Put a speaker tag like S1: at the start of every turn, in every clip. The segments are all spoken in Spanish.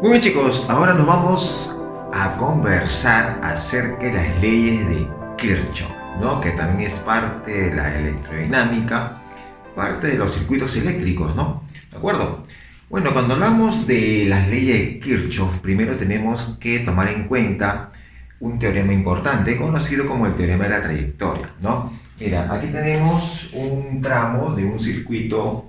S1: Muy bien chicos, ahora nos vamos a conversar acerca de las leyes de Kirchhoff, ¿no? Que también es parte de la electrodinámica, parte de los circuitos eléctricos, ¿no? ¿De acuerdo? Bueno, cuando hablamos de las leyes de Kirchhoff, primero tenemos que tomar en cuenta un teorema importante conocido como el teorema de la trayectoria, ¿no? Mira, aquí tenemos un tramo de un circuito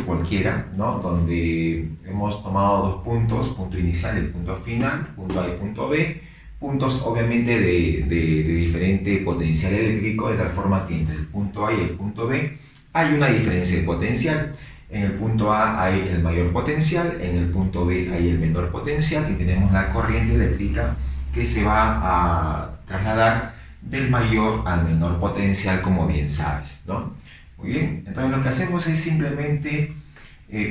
S1: cualquiera, ¿no? Donde hemos tomado dos puntos, punto inicial y punto final, punto A y punto B, puntos obviamente de diferente potencial eléctrico, de tal forma que entre el punto A y el punto B hay una diferencia de potencial. En el punto A hay el mayor potencial, en el punto B hay el menor potencial y tenemos la corriente eléctrica que se va a trasladar del mayor al menor potencial, como bien sabes, ¿no? Muy bien, entonces lo que hacemos es simplemente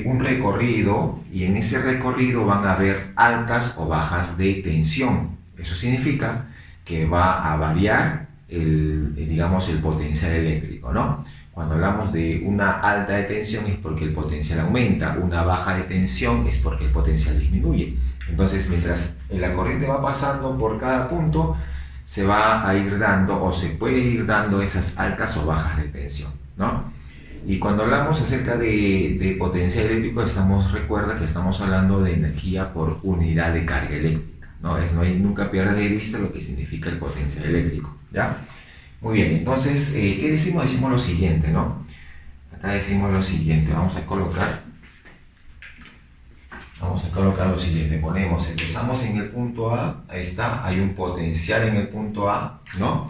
S1: un recorrido y en ese recorrido van a haber altas o bajas de tensión. Eso significa que va a variar digamos, el potencial eléctrico, ¿no? Cuando hablamos de una alta de tensión es porque el potencial aumenta, una baja de tensión es porque el potencial disminuye. Entonces, mientras la corriente va pasando por cada punto, se va a ir dando o se puede ir dando esas altas o bajas de tensión, ¿no? Y cuando hablamos acerca de potencial eléctrico, recuerda que estamos hablando de energía por unidad de carga eléctrica, ¿no? Nunca pierdas de vista lo que significa el potencial eléctrico, ¿ya? Muy bien, entonces, ¿qué decimos? Decimos lo siguiente, ¿no? Acá decimos lo siguiente, vamos a colocar lo siguiente, empezamos en el punto A, ahí está, hay un potencial en el punto A, ¿no?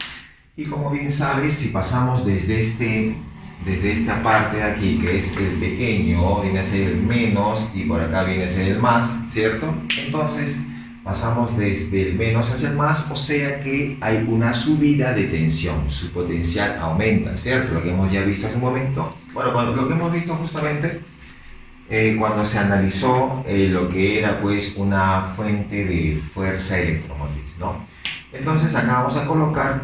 S1: Y como bien sabes, si pasamos desde esta parte de aquí, que es el pequeño, viene a ser el menos, y por acá viene a ser el más, ¿cierto? Entonces, pasamos desde el menos hacia el más, o sea que hay una subida de tensión, su potencial aumenta, ¿cierto? Lo que hemos ya visto hace un momento. Bueno, lo que hemos visto justamente cuando se analizó lo que era pues una fuente de fuerza electromotriz, ¿no? Entonces acá vamos a colocar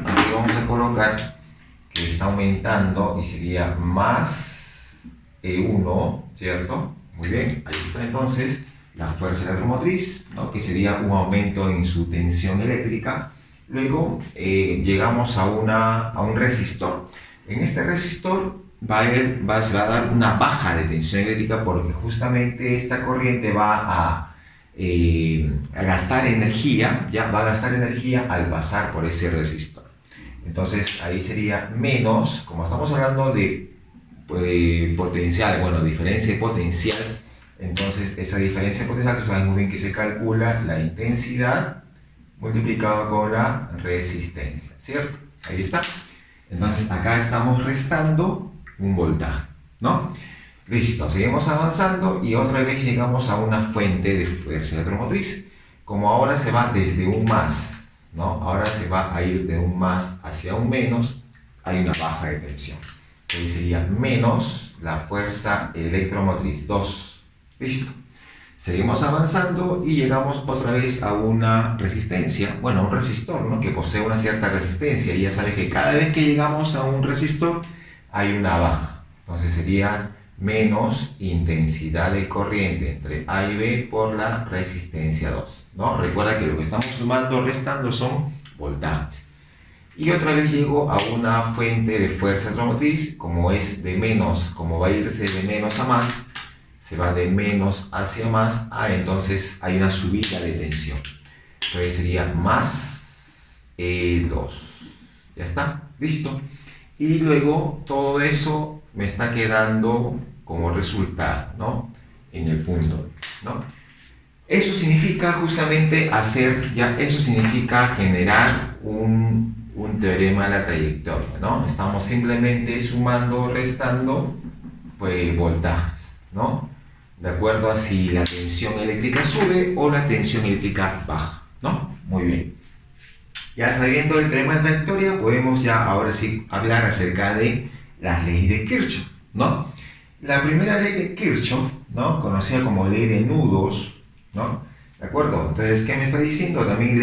S1: que está aumentando y sería más E1, ¿cierto? Muy bien, ahí está entonces la fuerza electromotriz, ¿no? Que sería un aumento en su tensión eléctrica. Luego llegamos a un resistor. En este resistor se va a dar una baja de tensión eléctrica porque justamente esta corriente va a gastar energía, ya va a gastar energía al pasar por ese resistor. Entonces ahí sería menos, como estamos hablando de potencial, bueno, diferencia de potencial, entonces esa diferencia de potencial, tú sabes muy bien que se calcula la intensidad multiplicado con la resistencia, ¿cierto? Ahí está. Entonces acá estamos restando un voltaje, ¿no? Listo, seguimos avanzando y otra vez llegamos a una fuente de fuerza electromotriz. Como ahora se va desde un más, ¿no? Ahora se va a ir de un más hacia un menos, hay una baja de tensión. Ahí sería menos la fuerza electromotriz, 2. Listo. Seguimos avanzando y llegamos otra vez a una resistencia, bueno, a un resistor, ¿no? Que posee una cierta resistencia. Y ya sabes que cada vez que llegamos a un resistor hay una baja. Entonces sería menos intensidad de corriente entre A y B por la resistencia 2, ¿no? Recuerda que lo que estamos sumando o restando son voltajes. Y otra vez llego a una fuente de fuerza electromotriz, como es de menos, como va a irse de menos a más, se va de menos hacia más, entonces hay una subida de tensión. Entonces sería más E2. Ya está, listo. Y luego todo eso me está quedando como resultado, ¿no? En el punto, ¿no? Eso significa justamente eso significa generar un teorema de la trayectoria, ¿no? Estamos simplemente sumando o restando voltajes, ¿no? De acuerdo a si la tensión eléctrica sube o la tensión eléctrica baja, ¿no? Muy bien. Ya sabiendo el teorema de trayectoria, podemos ya ahora sí hablar acerca de las leyes de Kirchhoff, ¿no? La primera ley de Kirchhoff, ¿no? Conocida como ley de nudos, ¿no? ¿De acuerdo? Entonces, ¿qué me está diciendo? También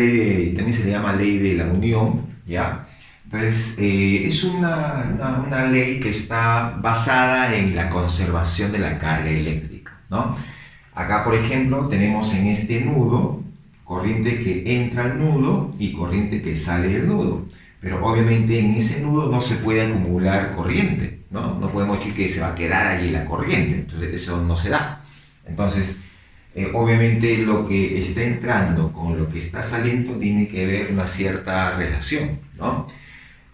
S1: se le llama ley de la unión, ¿ya? Entonces, es una ley que está basada en la conservación de la carga eléctrica, ¿no? Acá, por ejemplo, tenemos en este nudo corriente que entra al nudo y corriente que sale del nudo. Pero obviamente en ese nudo no se puede acumular corriente, ¿no? No podemos decir que se va a quedar allí la corriente, entonces eso no se da. Entonces, obviamente lo que está entrando con lo que está saliendo tiene que haber una cierta relación, ¿no?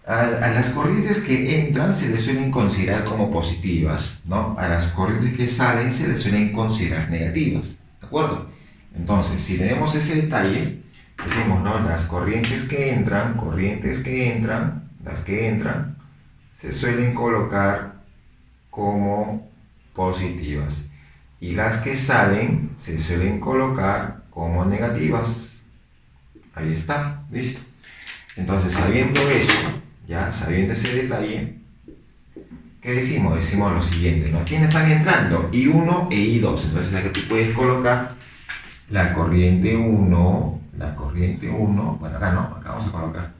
S1: A las corrientes que entran se les suelen considerar como positivas, ¿no? A las corrientes que salen se les suelen considerar negativas, ¿de acuerdo? Entonces, si tenemos ese detalle, decimos, ¿no? Las corrientes que entran, las que entran, se suelen colocar como positivas. Y las que salen se suelen colocar como negativas. Ahí está, listo. Entonces, sabiendo eso, ya sabiendo ese detalle, ¿qué decimos? Decimos lo siguiente, ¿no? ¿Quiénes están entrando? I1 e I2. Entonces, aquí tú puedes colocar la corriente 1, bueno, acá no, acá vamos a colocar.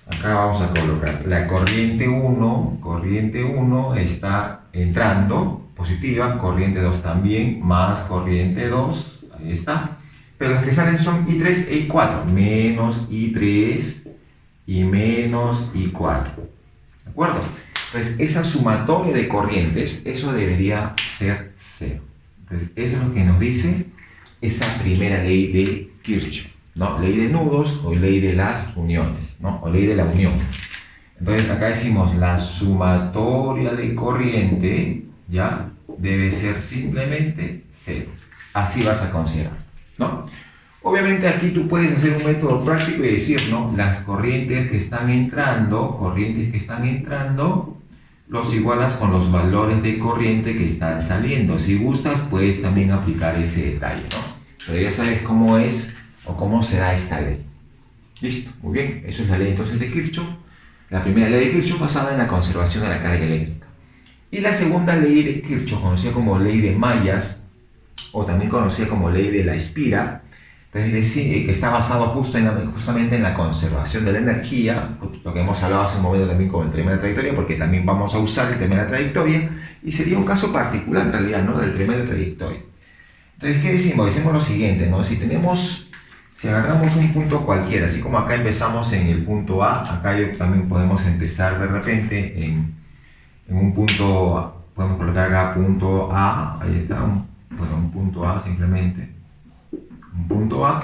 S1: Acá vamos a colocar la corriente 1 está entrando, positiva, corriente 2 también, más corriente 2, ahí está. Pero las que salen son I3 e I4, menos I3 y menos I4, ¿de acuerdo? Entonces, esa sumatoria de corrientes, eso debería ser 0. Entonces, eso es lo que nos dice esa primera ley de Kirchhoff, ¿no? Ley de nudos o ley de las uniones, ¿no? O ley de la unión. Entonces, acá decimos la sumatoria de corriente, ¿ya? Debe ser simplemente 0. Así vas a considerar, ¿no? Obviamente aquí tú puedes hacer un método práctico y decir, ¿no? Las corrientes que están entrando, los igualas con los valores de corriente que están saliendo. Si gustas, puedes también aplicar ese detalle, ¿no? Pero ya sabes cómo es o cómo será esta ley. Listo, muy bien. Eso es la ley entonces de Kirchhoff. La primera ley de Kirchhoff basada en la conservación de la carga eléctrica. Y la segunda ley de Kirchhoff, conocida como ley de mallas, o también conocida como ley de la espira, entonces, que está basado justamente en la conservación de la energía, lo que hemos hablado hace un momento también con el teorema de la trayectoria, porque también vamos a usar el teorema de la trayectoria, y sería un caso particular en realidad, ¿no? Del teorema de la trayectoria. Entonces, ¿qué decimos? Decimos lo siguiente, ¿no? Si agarramos un punto cualquiera, así como acá empezamos en el punto A, acá también podemos empezar de repente en un punto, podemos colocar acá punto A, ahí está, un punto A simplemente, un punto A,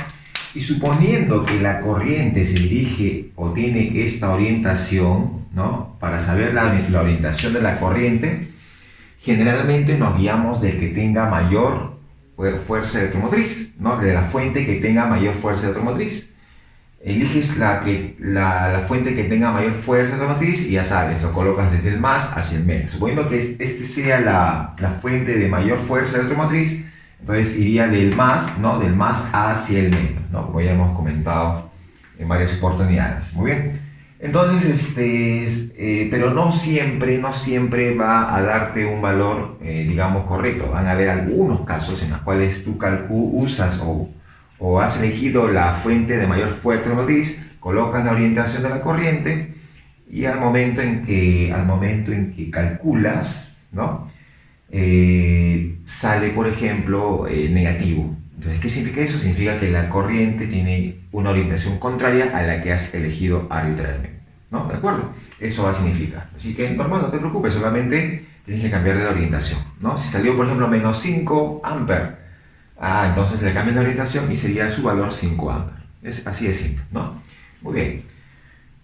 S1: y suponiendo que la corriente se dirige o tiene esta orientación, ¿no? Para saber la orientación de la corriente, generalmente nos guiamos del que tenga mayor fuerza electromotriz, ¿no? De la fuente que tenga mayor fuerza electromotriz. Eliges la fuente que tenga mayor fuerza electromotriz y ya sabes, lo colocas desde el más hacia el menos. Suponiendo que este sea la fuente de mayor fuerza electromotriz, entonces iría del más, ¿no? Del más hacia el menos, ¿no? Como ya hemos comentado en varias oportunidades. Muy bien. Entonces, pero no siempre va a darte un valor, digamos, correcto. Van a haber algunos casos en los cuales tú usas o has elegido la fuente de mayor fuerza electromotriz, colocas la orientación de la corriente y al momento en que calculas, ¿no? Sale, por ejemplo, negativo. Entonces, ¿qué significa eso? Significa que la corriente tiene una orientación contraria a la que has elegido arbitrariamente, ¿no? ¿De acuerdo? Eso va a significar. Así que normal, no te preocupes, solamente tienes que cambiar la orientación, ¿no? Si salió, por ejemplo, menos 5 amperes, entonces le cambias la orientación y sería su valor 5 amperes. Es así de simple, ¿no? Muy bien.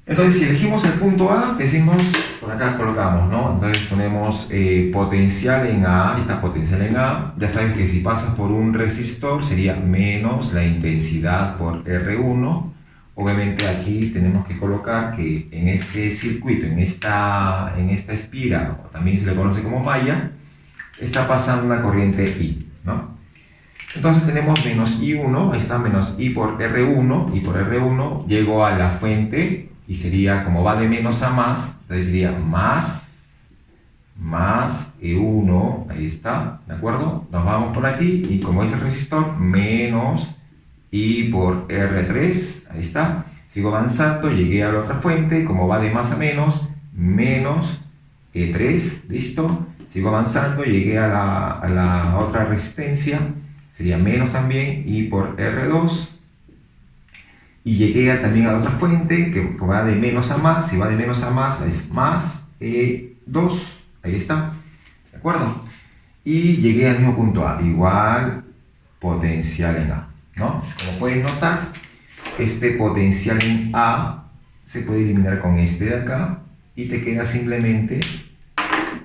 S1: Entonces, si elegimos el punto A, decimos, por acá colocamos, ¿no? Entonces ponemos potencial en A, está potencial en A. Ya sabes que si pasas por un resistor sería menos la intensidad por R1. Obviamente aquí tenemos que colocar que en este circuito, en esta espira, o también se le conoce como malla, está pasando una corriente I, ¿no? Entonces tenemos menos I1, ahí está menos I por R1, y por R1 llego a la fuente, y sería, como va de menos a más, entonces sería más E1, ahí está, ¿de acuerdo? Nos vamos por aquí, y como es el resistor, menos I por R3, ahí está. Sigo avanzando, llegué a la otra fuente, como va de más a menos E3, listo. Sigo avanzando, llegué a la otra resistencia, sería menos también, y por R2. Y llegué también a la otra fuente que va de menos a más. Si va de menos a más es más E2, ahí está, ¿de acuerdo? Y llegué al mismo punto A, igual potencial en A, ¿no? Como pueden notar, este potencial en A se puede eliminar con este de acá y te queda simplemente,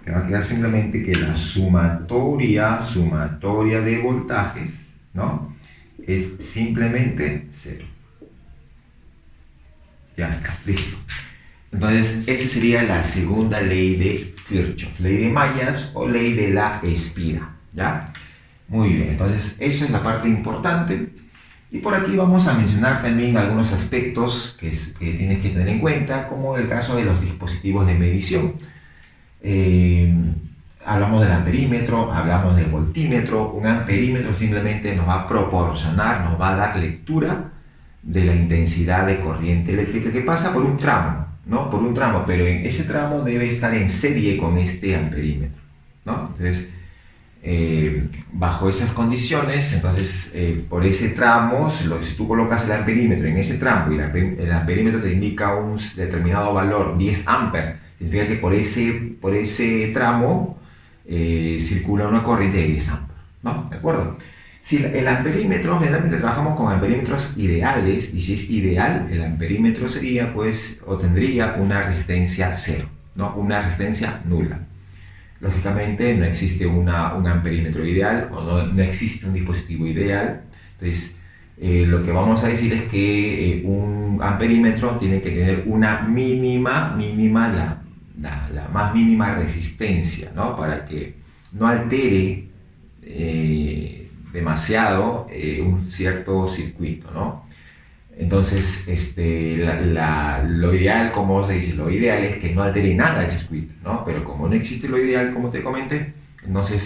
S1: te va a quedar simplemente que la sumatoria de voltajes, ¿no? Es simplemente 0. Ya está, listo. Entonces, esa sería la segunda ley de Kirchhoff, ley de mallas o ley de la espira, ¿ya? Muy bien, entonces esa es la parte importante. Y por aquí vamos a mencionar también algunos aspectos que tienes que tener en cuenta, como el caso de los dispositivos de medición. Hablamos del amperímetro, hablamos del voltímetro. Un amperímetro simplemente nos va a proporcionar, nos va a dar lectura de la intensidad de corriente eléctrica que pasa por un tramo, ¿no? Por un tramo, pero en ese tramo debe estar en serie con este amperímetro, ¿no? Entonces, bajo esas condiciones, entonces por ese tramo, si tú colocas el amperímetro en ese tramo y el amperímetro te indica un determinado valor, 10 amperes, significa que por ese tramo circula una corriente de 10 amperes, ¿no? ¿De acuerdo? Si el amperímetro, generalmente trabajamos con amperímetros ideales, y si es ideal, el amperímetro sería, pues, o tendría una resistencia 0, ¿no? Una resistencia nula. Lógicamente no existe un amperímetro ideal, o no existe un dispositivo ideal. Entonces, lo que vamos a decir es que un amperímetro tiene que tener una mínima, la más mínima resistencia, ¿no? Para que no altere demasiado un cierto circuito, ¿no? Entonces, lo ideal, como se dice, lo ideal es que no altere nada el circuito, ¿no? Pero como no existe lo ideal, como te comenté, entonces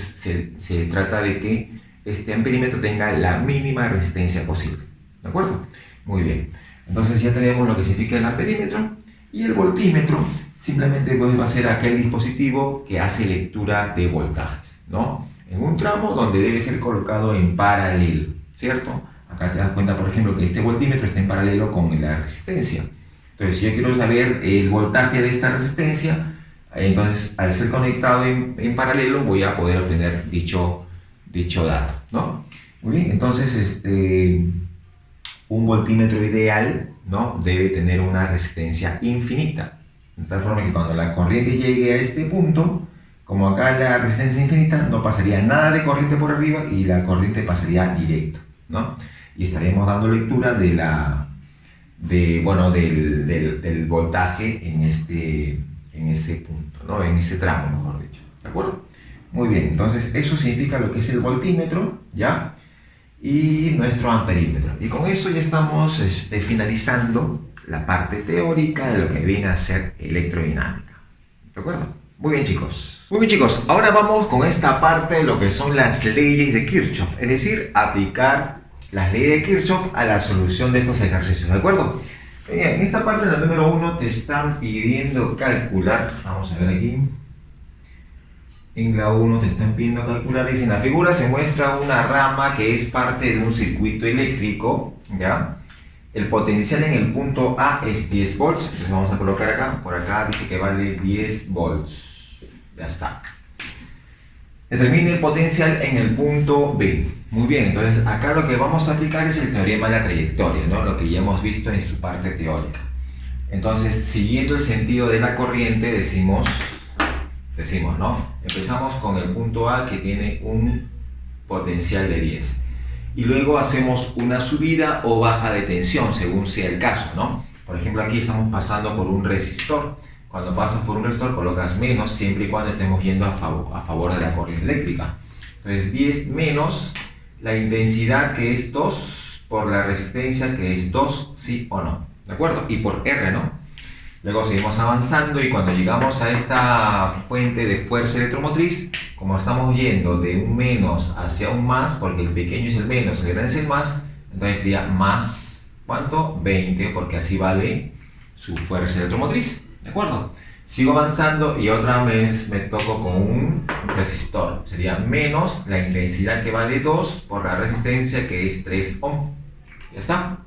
S1: se trata de que este amperímetro tenga la mínima resistencia posible, ¿de acuerdo? Muy bien, entonces ya tenemos lo que significa el amperímetro, y el voltímetro simplemente pues, va a ser aquel dispositivo que hace lectura de voltajes, ¿no? En un tramo donde debe ser colocado en paralelo, ¿cierto? Acá te das cuenta, por ejemplo, que este voltímetro está en paralelo con la resistencia. Entonces, si yo quiero saber el voltaje de esta resistencia, entonces, al ser conectado en paralelo, voy a poder obtener dicho dato, ¿no? Muy bien, entonces, un voltímetro ideal, ¿no? Debe tener una resistencia infinita. De tal forma que cuando la corriente llegue a este punto, como acá la resistencia es infinita, no pasaría nada de corriente por arriba y la corriente pasaría directo, ¿no? Y estaremos dando lectura del voltaje en ese punto, ¿no? En ese tramo, mejor dicho, ¿de acuerdo? Muy bien, entonces eso significa lo que es el voltímetro, ¿ya? Y nuestro amperímetro. Y con eso ya estamos finalizando la parte teórica de lo que viene a ser electrodinámica, ¿de acuerdo? Muy bien, chicos. Muy bien, chicos. Ahora vamos con esta parte de lo que son las leyes de Kirchhoff. Es decir, aplicar las leyes de Kirchhoff a la solución de estos ejercicios. ¿De acuerdo? Bien, en esta parte del número 1 te están pidiendo calcular. Vamos a ver aquí. En la 1 te están pidiendo calcular. Y en la figura se muestra una rama que es parte de un circuito eléctrico. ¿Ya? El potencial en el punto A es 10 volts. Entonces vamos a colocar acá. Por acá dice que vale 10 volts. Ya está. Determine el potencial en el punto B. Muy bien, entonces acá lo que vamos a aplicar es el teorema de la trayectoria, ¿no? Lo que ya hemos visto en su parte teórica. Entonces, siguiendo el sentido de la corriente, decimos, ¿no? Empezamos con el punto A que tiene un potencial de 10. Y luego hacemos una subida o baja de tensión, según sea el caso, ¿no? Por ejemplo, aquí estamos pasando por un resistor. Cuando pasas por un resistor colocas menos siempre y cuando estemos yendo a favor de la corriente eléctrica. Entonces 10 menos la intensidad que es 2 por la resistencia que es 2, sí o no. ¿De acuerdo? Y por R, ¿no? Luego seguimos avanzando y cuando llegamos a esta fuente de fuerza electromotriz, como estamos yendo de un menos hacia un más, porque el pequeño es el menos, el grande es el más, entonces sería más, ¿cuánto? 20, porque así vale su fuerza electromotriz. ¿De acuerdo? Sigo avanzando y otra vez me toco con un resistor. Sería menos la intensidad que vale 2 por la resistencia que es 3 ohm. Ya está.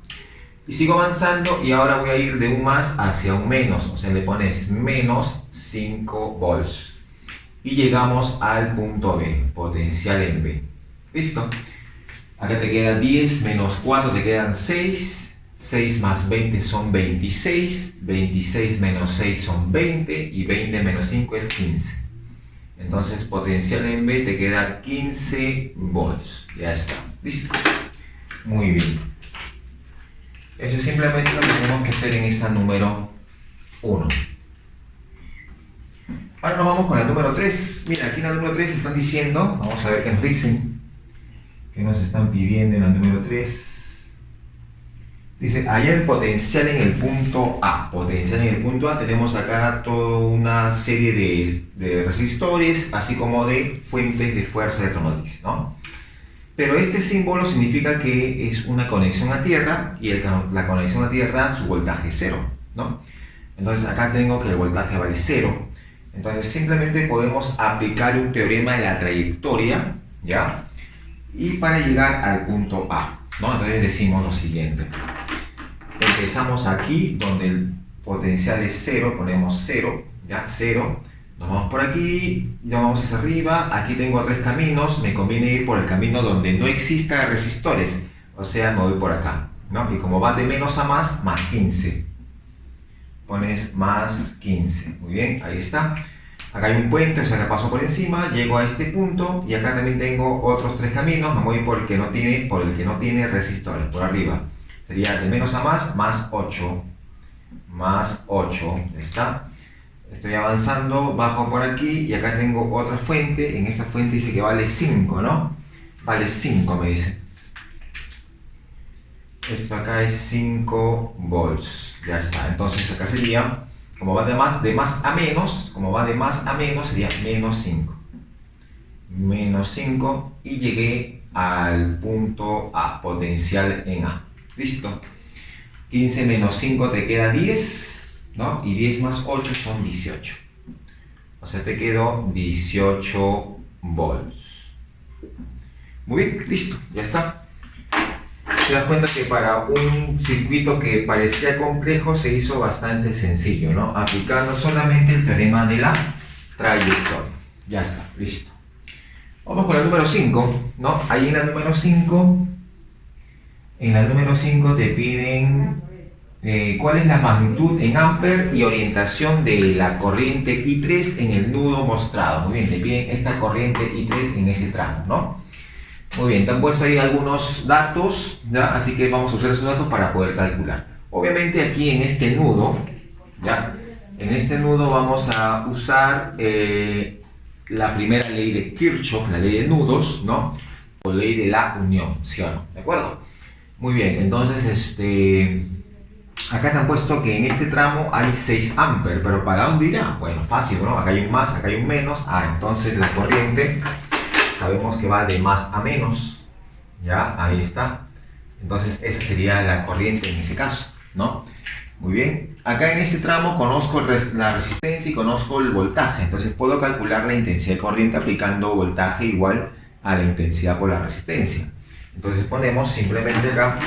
S1: Y sigo avanzando y ahora voy a ir de un más hacia un menos. O sea, le pones menos 5 volts. Y llegamos al punto B, potencial en B. ¿Listo? Acá te queda 10 menos 4, te quedan 6. 6 más 20 son 26, 26 menos 6 son 20 y 20 menos 5 es 15. Entonces potencial en B te queda 15 volts. Ya está. ¿Listo? Muy bien. Eso es simplemente lo que tenemos que hacer en esa número 1. Ahora nos vamos con la número 3. Mira, aquí en la número 3 están diciendo, vamos a ver qué nos dicen. ¿Qué nos están pidiendo en la número 3? Dice, hallar el potencial en el punto A. Potencial en el punto A, tenemos acá toda una serie de resistores, así como de fuentes de fuerza electromotriz, ¿no? Pero este símbolo significa que es una conexión a tierra y la conexión a tierra, su voltaje es 0, ¿no? Entonces acá tengo que el voltaje vale 0. Entonces simplemente podemos aplicar un teorema de la trayectoria, ¿ya? Y para llegar al punto A, ¿no? Entonces decimos lo siguiente. Empezamos aquí donde el potencial es 0, ponemos 0, ¿ya? 0. Nos vamos por aquí, ya vamos hacia arriba. Aquí tengo 3 caminos, me conviene ir por el camino donde no exista resistores. O sea, me voy por acá, ¿no? Y como va de menos a más 15. Pones más 15. Muy bien, ahí está. Acá hay un puente, o sea que paso por encima, llego a este punto y acá también tengo otros 3 caminos. Me voy por el que no tiene resistores, por arriba. Sería de menos a más 8. Más 8, ¿está? Estoy avanzando, bajo por aquí y acá tengo otra fuente. En esta fuente dice que vale 5, ¿no? Vale 5, me dice. Esto acá es 5 volts. Ya está. Entonces acá sería, como va de más a menos, sería menos 5. Menos 5 y llegué al punto A, potencial en A. ¿Listo? 15 menos 5 te queda 10, ¿no? Y 10 más 8 son 18. O sea, te quedó 18 volts. Muy bien, listo, ya está. Te das cuenta que para un circuito que parecía complejo se hizo bastante sencillo, ¿no? Aplicando solamente el teorema de la trayectoria. Ya está, listo. Vamos con la número 5, ¿no? Ahí en la número 5... En la número 5 te piden cuál es la magnitud en amper y orientación de la corriente I3 en el nudo mostrado. Muy bien, te piden esta corriente I3 en ese tramo, ¿no? Muy bien, te han puesto ahí algunos datos, ¿ya? Así que vamos a usar esos datos para poder calcular. Obviamente aquí en este nudo, ¿ya? En este nudo vamos a usar la primera ley de Kirchhoff, la ley de nudos, ¿no? O ley de la unión, ¿sí o no? ¿De acuerdo? Muy bien, entonces acá te han puesto que en este tramo hay 6 amperes, pero ¿para dónde irá? Bueno, fácil, ¿no? Acá hay un más, acá hay un menos. Entonces la corriente sabemos que va de más a menos, ¿ya? Ahí está. Entonces esa sería la corriente en ese caso, ¿no? Muy bien. Acá en este tramo conozco la resistencia y conozco el voltaje, entonces puedo calcular la intensidad de corriente aplicando voltaje igual a la intensidad por la resistencia. Entonces ponemos simplemente acá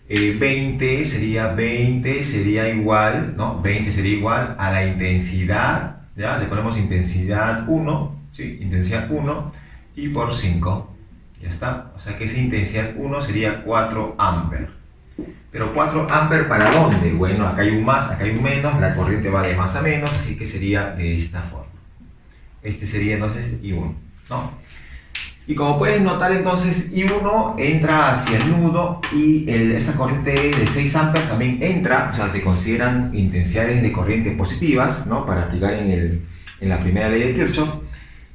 S1: 20 sería igual, ¿no? 20 sería igual a la intensidad, ¿ya? Le ponemos intensidad 1, ¿sí? Intensidad 1 y por 5, ya está. O sea que esa intensidad 1 sería 4 amperes. Pero 4 amperes ¿para dónde? Bueno, acá hay un más, acá hay un menos, la corriente va de más a menos, así que sería de esta forma. Este sería entonces I1, ¿no? Y como puedes notar entonces I1 entra hacia el nudo y esta corriente de 6 amperes también entra, o sea, se consideran intensidades de corriente positivas, ¿no? Para aplicar en la primera ley de Kirchhoff.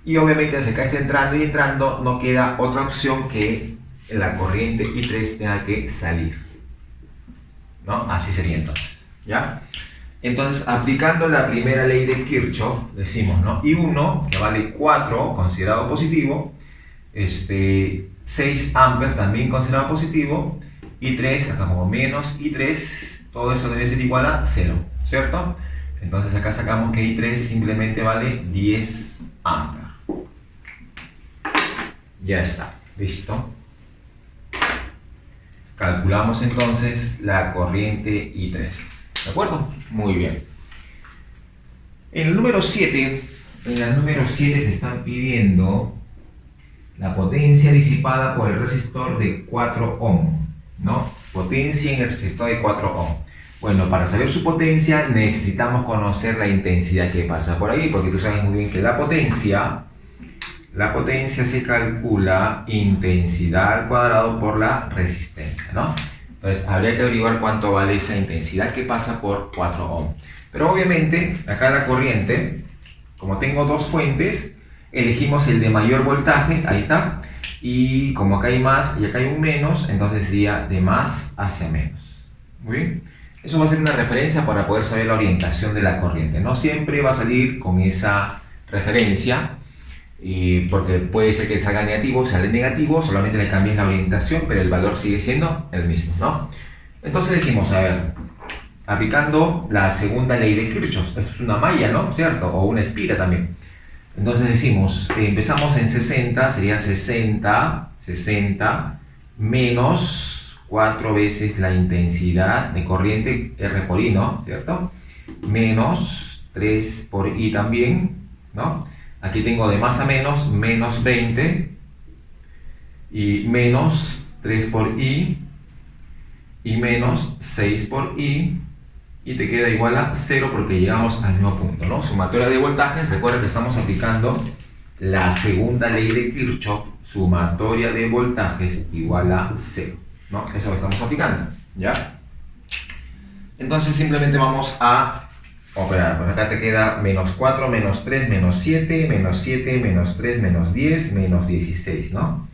S1: Y obviamente hacia acá está entrando y entrando, no queda otra opción que la corriente I3 tenga que salir, ¿no? Así sería entonces, ¿ya? Entonces, aplicando la primera ley de Kirchhoff, decimos, ¿no? I1, que vale 4, considerado positivo, 6 amperes también considerado positivo, y 3, acá como menos y 3, todo eso debe ser igual a 0, ¿cierto? Entonces acá sacamos que I3 simplemente vale 10 amperes. Ya está, listo. Calculamos entonces la corriente I3. ¿De acuerdo? Muy bien. En el número 7, te están pidiendo la potencia disipada por el resistor de 4 ohm, ¿no? Potencia en el resistor de 4 ohm. Bueno, para saber su potencia necesitamos conocer la intensidad que pasa por ahí, porque tú sabes muy bien que la potencia se calcula intensidad al cuadrado por la resistencia, ¿no? Entonces habría que averiguar cuánto vale esa intensidad que pasa por 4 ohm. Pero obviamente, acá la corriente, como tengo dos fuentes, elegimos el de mayor voltaje, ahí está, y como acá hay más y acá hay un menos, entonces sería de más hacia menos. Muy bien, eso va a ser una referencia para poder saber la orientación de la corriente. No siempre va a salir con esa referencia, porque puede ser que salga negativo, sale negativo, solamente le cambies la orientación, pero el valor sigue siendo el mismo, ¿no? Entonces decimos, a ver, aplicando la segunda ley de Kirchhoff, es una malla, ¿no? ¿Cierto? O una espira también. Entonces decimos, empezamos en 60, sería 60 menos 4 veces la intensidad de corriente R por I, ¿no? ¿Cierto? Menos 3 por I también, ¿no? Aquí tengo de más a menos 20 y menos 3 por I y menos 6 por I, y te queda igual a 0 porque llegamos al mismo punto, ¿no? Sumatoria de voltajes, recuerda que estamos aplicando la segunda ley de Kirchhoff, sumatoria de voltajes igual a 0, ¿no? Eso lo estamos aplicando, ¿ya? Entonces simplemente vamos a operar. Por acá te queda menos 4, menos 3, menos 7, menos 7, menos 3, menos 10, menos 16, ¿no?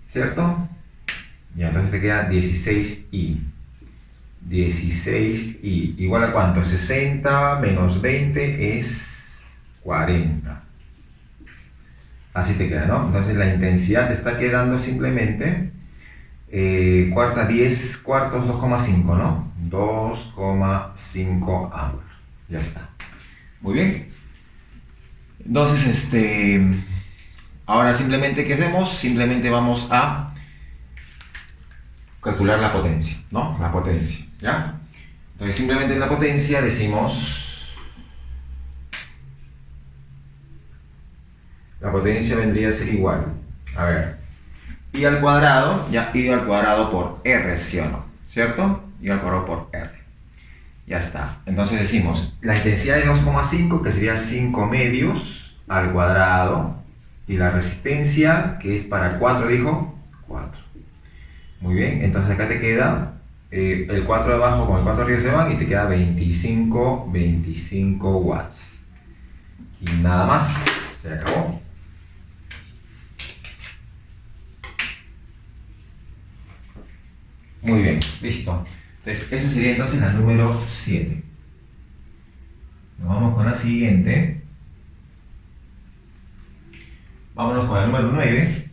S1: ¿Cierto? Ya, entonces te queda 16i. 16i. ¿Igual a cuánto? 60 menos 20 es 40. Así te queda, ¿no? Entonces la intensidad te está quedando simplemente cuarta, 10 cuartos, 2,5, ¿no? 2,5 amperes. Ya está. Muy bien. Entonces, ahora simplemente, ¿qué hacemos? Simplemente vamos a calcular la potencia, ¿no? La potencia, ¿ya? Entonces simplemente en la potencia decimos, la potencia vendría a ser igual, a ver, I al cuadrado, ya I al cuadrado por R, ¿sí o no? ¿Cierto? I al cuadrado por R. Ya está. Entonces decimos, la intensidad de 2,5, que sería 5 medios al cuadrado, y la resistencia, que es para 4, dijo, 4. Muy bien, entonces acá te queda el 4 de abajo con el 4 arriba se van y te queda 25 watts. Y nada más, se acabó. Muy bien, listo. Entonces, esa sería entonces la número 7. Nos vamos con la siguiente. Vámonos con la número 9.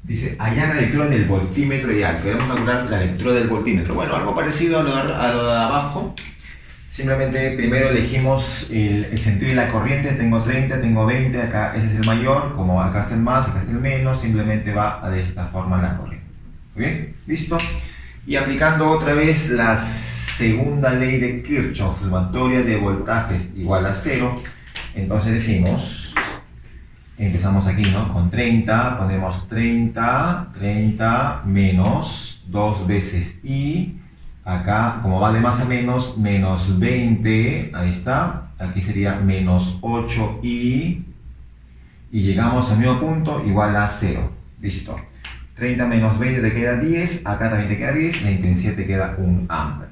S1: Dice, hallar la lectura del voltímetro ideal. Queremos calcular la lectura del voltímetro. Bueno, algo parecido a lo de abajo. Simplemente primero elegimos el sentido de la corriente. Tengo 30, tengo 20, acá ese es el mayor. Como acá está el más, acá está el menos, simplemente va de esta forma la corriente. ¿Muy bien? ¿Listo? Y aplicando otra vez la segunda ley de Kirchhoff, sumatoria de voltajes igual a 0. Entonces decimos... Empezamos aquí, ¿no? Con 30, ponemos 30 menos 2 veces I. Acá, como va de más a menos, menos 20, ahí está. Aquí sería menos 8I. Y llegamos al mismo punto, igual a 0. Listo. 30 menos 20 te queda 10, acá también te queda 10, la intensidad te queda 1 amper.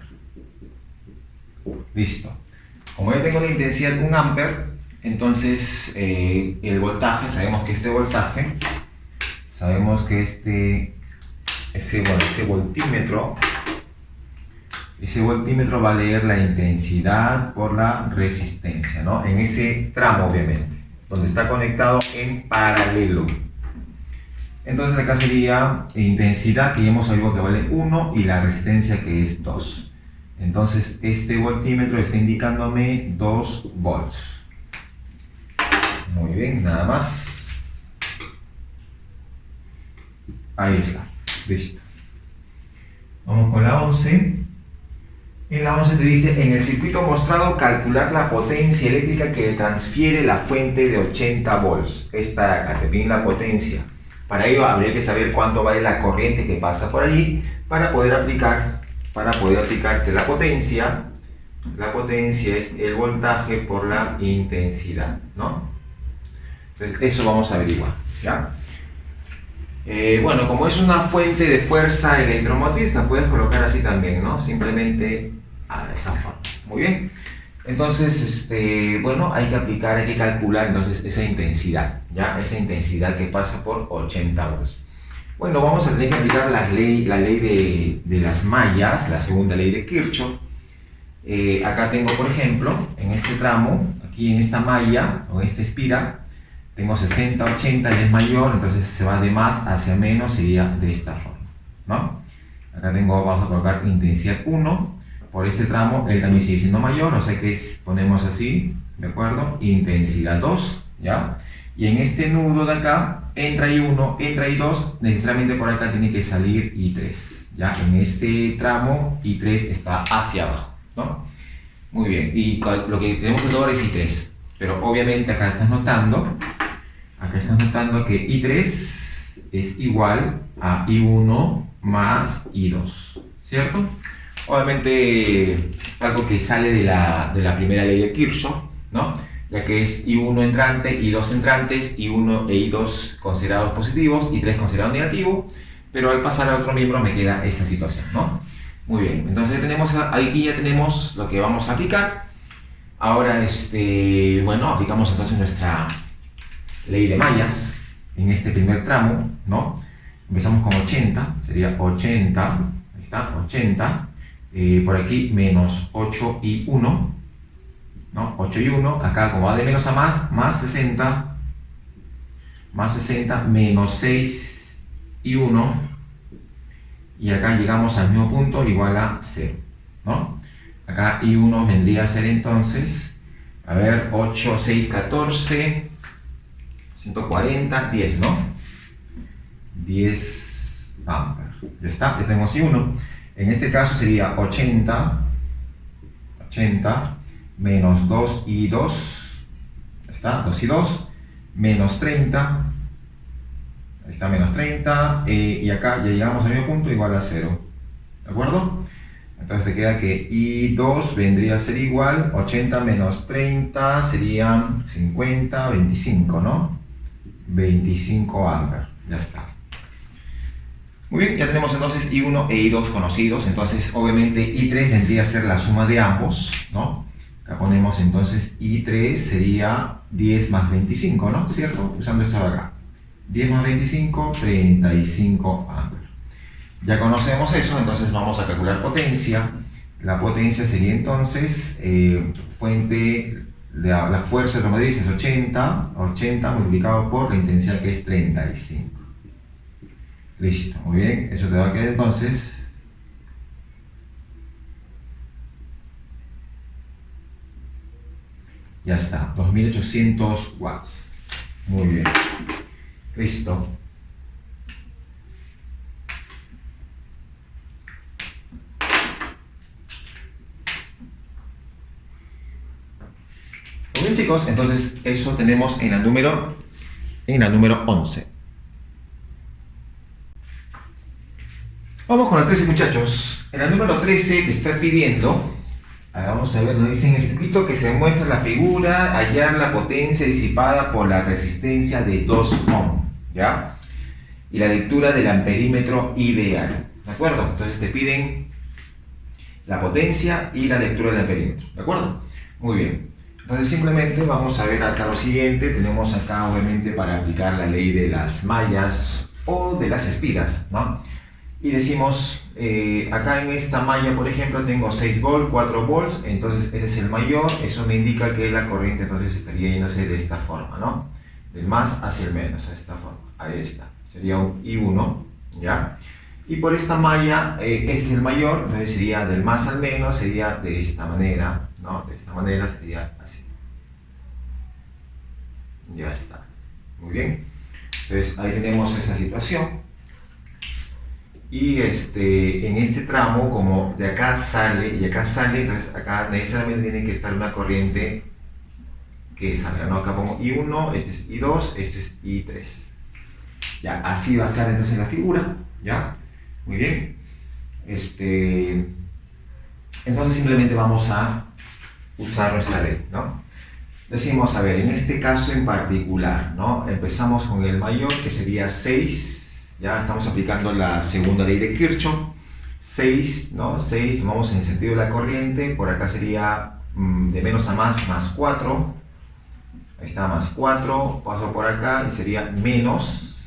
S1: Listo. Como yo tengo la intensidad de 1 amper, entonces, el voltaje, sabemos que este voltímetro va a leer la intensidad por la resistencia, ¿no? En ese tramo, obviamente, donde está conectado en paralelo. Entonces acá sería intensidad, que ya hemos sabido que vale 1, y la resistencia, que es 2. Entonces este voltímetro está indicándome 2 volts. Muy bien, nada más. Ahí está, listo. Vamos con la 11. En la 11 te dice: en el circuito mostrado, calcular la potencia eléctrica que transfiere la fuente de 80 volts. Esta de acá, te piden la potencia. Para ello habría que saber cuánto vale la corriente que pasa por allí para poder aplicar que la potencia es el voltaje por la intensidad, ¿no? Entonces eso vamos a averiguar, ¿ya? Bueno, como es una fuente de fuerza electromotriz, la puedes colocar así también, ¿no? Simplemente a esa forma. Muy bien. Entonces, bueno, hay que calcular entonces esa intensidad, ¿ya? Esa intensidad que pasa por 80 volts. Bueno, vamos a tener que aplicar la ley de las mallas, la segunda ley de Kirchhoff. Acá tengo, por ejemplo, en este tramo, aquí en esta malla, o en esta espira, tengo 60, 80 y es mayor, entonces se va de más hacia menos, sería de esta forma, ¿no? Acá vamos a colocar intensidad 1, por este tramo él también sigue siendo mayor, o sea que ponemos así, ¿de acuerdo? Intensidad 2, ¿ya? Y en este nudo de acá, entra I1, entra I2, necesariamente por acá tiene que salir I3, ¿ya? En este tramo I3 está hacia abajo, ¿no? Muy bien, y lo que tenemos que lograr es I3, pero obviamente acá estás notando que I3 es igual a I1 más I2, ¿cierto? Obviamente algo que sale de la primera ley de Kirchhoff, ¿no? Ya que es I1 entrante, I2 entrantes, I1 e I2 considerados positivos, I3 considerado negativo, pero al pasar a otro miembro me queda esta situación, ¿no? Muy bien, entonces aquí ya tenemos lo que vamos a aplicar. Ahora, bueno, aplicamos entonces nuestra ley de mallas en este primer tramo, ¿no? Empezamos con 80, sería 80, ahí está, 80, por aquí menos 8 y 1, ¿no? 8 y 1, acá como va de menos a más 60, menos 6 y 1, y acá llegamos al mismo punto, igual a 0, ¿no? Acá I1 vendría a ser entonces, a ver, 8, 6, 14, 140, 10, ¿no? 10 amperes. Ya está, ya tenemos I1. En este caso sería 80 menos 2 y 2, está, 2 y 2, menos 30, ahí está, menos 30, y acá ya llegamos al mismo punto, igual a 0, ¿de acuerdo? Entonces te queda que I2 vendría a ser igual, 80 menos 30 serían 50, 25, ¿no? 25 amperes, ya está. Muy bien, ya tenemos entonces I1 e I2 conocidos, entonces obviamente I3 vendría a ser la suma de ambos, ¿no? Acá ponemos entonces I3 sería 10 más 25, ¿no? ¿Cierto? Usando esto de acá. 10 más 25, 35 amperes. Ya conocemos eso, entonces vamos a calcular potencia. La potencia sería entonces la fuerza automotriz es 80 multiplicado por la intensidad, que es 35. Listo, muy bien, eso te va a quedar entonces. Ya está, 2800 watts. Muy bien. Listo. Muy bien, chicos, entonces eso tenemos en la número 11. Vamos con la 13, muchachos. En la número 13 te está pidiendo, vamos a ver, nos dice en el circuito que se muestra la figura, hallar la potencia disipada por la resistencia de 2 ohm, ¿ya? Y la lectura del amperímetro ideal, ¿de acuerdo? Entonces te piden la potencia y la lectura del amperímetro, ¿de acuerdo? Muy bien. Entonces simplemente vamos a ver acá lo siguiente. Tenemos acá obviamente para aplicar la ley de las mallas o de las espiras, ¿no? Y decimos, acá en esta malla, por ejemplo, tengo 6 volts, 4 volts, entonces este es el mayor, eso me indica que la corriente entonces estaría yéndose de esta forma, ¿no? Del más hacia el menos, de esta forma, ahí está. sería un I1, ¿ya? Y por esta malla, este es el mayor, entonces sería del más al menos, sería de esta manera, ¿no? De esta manera sería así. Ya está. Muy bien. Entonces ahí tenemos esa situación. Y en este tramo, como de acá sale y acá sale, entonces acá necesariamente tiene que estar una corriente que salga, ¿no? Acá pongo I1, este es I2, este es I3. Ya, así va a estar entonces la figura, ¿ya? Muy bien. Entonces simplemente vamos a usar nuestra ley, ¿no? Decimos, a ver, en este caso en particular, ¿no? Empezamos con el mayor, que sería 6, ya estamos aplicando la segunda ley de Kirchhoff. 6, ¿no? 6, tomamos en el sentido de la corriente, por acá sería de menos a más 4. Ahí está, más 4, paso por acá y sería menos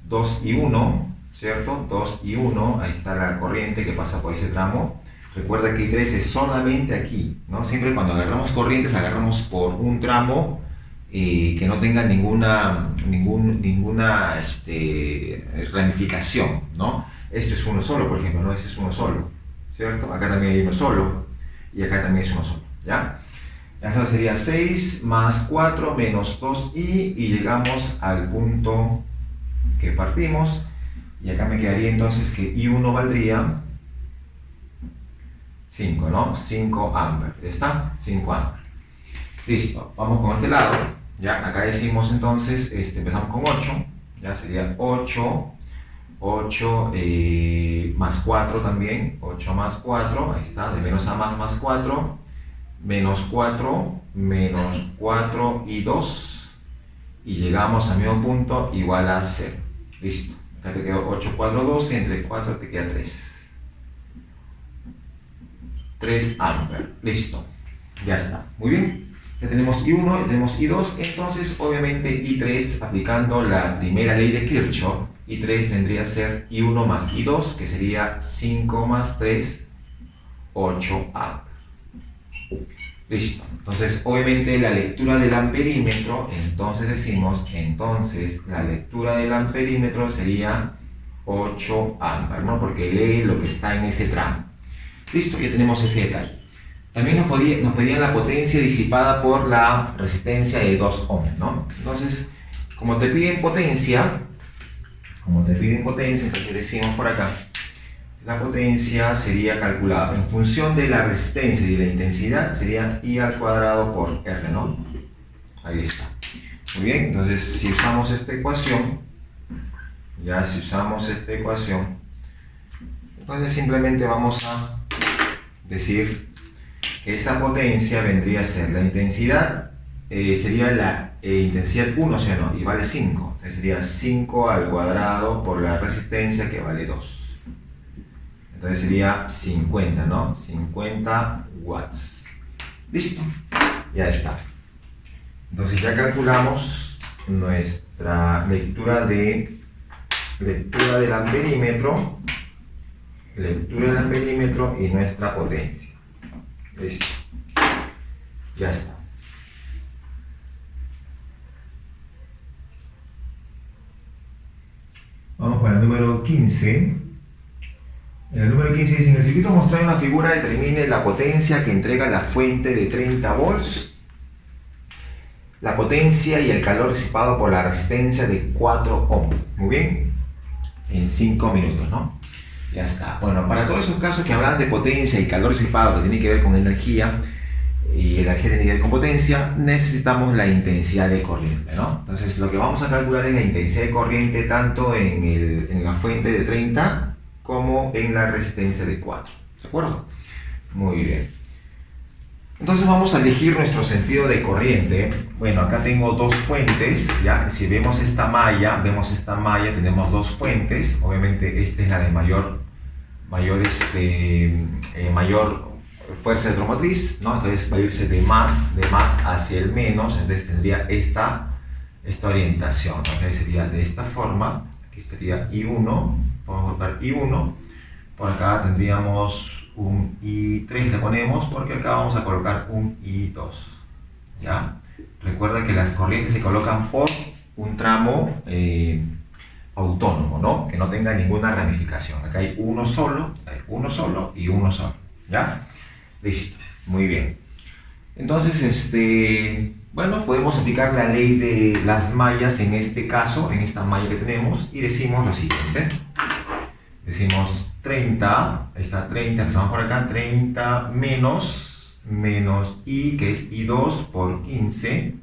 S1: 2 y 1, ¿cierto? 2 y 1, ahí está la corriente que pasa por ese tramo. Recuerda que I3 es solamente aquí, ¿no? Siempre cuando agarramos corrientes, agarramos por un tramo que no tenga ninguna ramificación, ¿no? Esto es uno solo, por ejemplo, ¿no? Este es uno solo, ¿cierto? Acá también hay uno solo y acá también es uno solo, ¿ya? Esto sería 6 más 4 menos 2i y llegamos al punto que partimos. Y acá me quedaría entonces que I1 valdría 5, ¿no? 5 amperes. ¿Ya está? 5 amperes. Listo. Vamos con este lado. Ya, acá decimos entonces, empezamos con 8. Ya sería 8 más 4 también. 8 más 4. Ahí está. De menos a más 4. Menos 4, menos 4 y 2, y llegamos al mismo punto igual a 0. Listo. Acá te quedó 8, 4, 12, entre 4 te queda 3. 3 amperes. Listo. Ya está. Muy bien. Ya tenemos I1, ya tenemos I2. Entonces, obviamente, I3, aplicando la primera ley de Kirchhoff, I3 vendría a ser I1 más I2, que sería 5 más 3, 8 amperes. Listo. Entonces, obviamente, la lectura del amperímetro, entonces decimos, la lectura del amperímetro sería 8 amperes, ¿no? Porque lee lo que está en ese tramo. Listo, ya tenemos ese detalle. También nos pedían la potencia disipada por la resistencia de 2 ohms, ¿no? Entonces, como te piden potencia, entonces decimos por acá, la potencia sería calculada en función de la resistencia y de la intensidad, sería I al cuadrado por R, ¿no? Ahí está. Muy bien, entonces si usamos esta ecuación, entonces simplemente vamos a decir que esa potencia vendría a ser la intensidad, sería la intensidad 1, o sea, no, y vale 5. Entonces sería 5 al cuadrado por la resistencia, que vale 2. Entonces sería 50, ¿no? 50 watts. Listo. Ya está. Entonces ya calculamos nuestra lectura del amperímetro. Y nuestra potencia. Listo. Ya está. Vamos con el número 15. En el número 15 dice, en el circuito mostrado en la figura determine la potencia que entrega la fuente de 30 volts, la potencia y el calor disipado por la resistencia de 4 ohms. Muy bien, en 5 minutos, ¿no? Ya está. Bueno, para todos esos casos que hablan de potencia y calor disipado, que tiene que ver con energía, y energía tiene que ver con potencia, necesitamos la intensidad de corriente, ¿no? Entonces, lo que vamos a calcular es la intensidad de corriente tanto en la fuente de 30 como en la resistencia de 4, ¿de acuerdo? Muy bien. Entonces vamos a elegir nuestro sentido de corriente. Bueno, acá tengo dos fuentes, ¿ya? Si vemos esta malla, tenemos dos fuentes. Obviamente esta es la de mayor fuerza electromotriz, ¿no? Entonces va a irse de más hacia el menos, entonces tendría esta orientación, ¿no? Entonces sería de esta forma, aquí estaría I1, vamos a colocar I1, por acá tendríamos un I3, le ponemos, porque acá vamos a colocar un I2, ¿ya? Recuerda que las corrientes se colocan por un tramo autónomo, ¿no? Que no tenga ninguna ramificación. Acá hay uno solo y uno solo, ¿ya? Listo, muy bien. Entonces, bueno, podemos aplicar la ley de las mallas en este caso, en esta malla que tenemos, y decimos lo siguiente. Decimos 30, ahí está 30, empezamos por acá, 30 menos I, que es I2 por 15,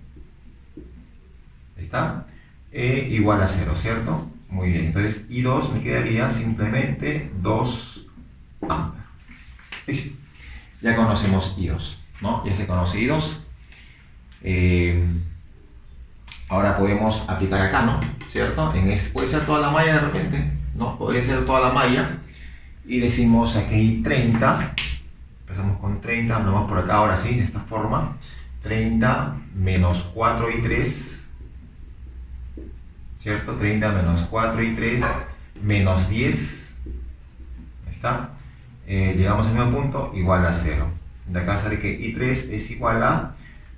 S1: ahí está, igual a 0, ¿cierto? Muy bien, entonces I2 me quedaría simplemente 2 amperes. Listo, ya conocemos I2, ¿no? Ya se conoce I2. Ahora podemos aplicar acá, ¿no? ¿Cierto? Puede ser toda la malla de repente, ¿no? Podría ser toda la malla. Y decimos aquí 30. Empezamos con 30, nos vamos por acá ahora sí, de esta forma. 30 menos 4 y 3. ¿Cierto? 30 menos 4 y 3 menos 10. Ahí está. Llegamos al mismo punto, igual a 0. De acá sale que I3 es igual a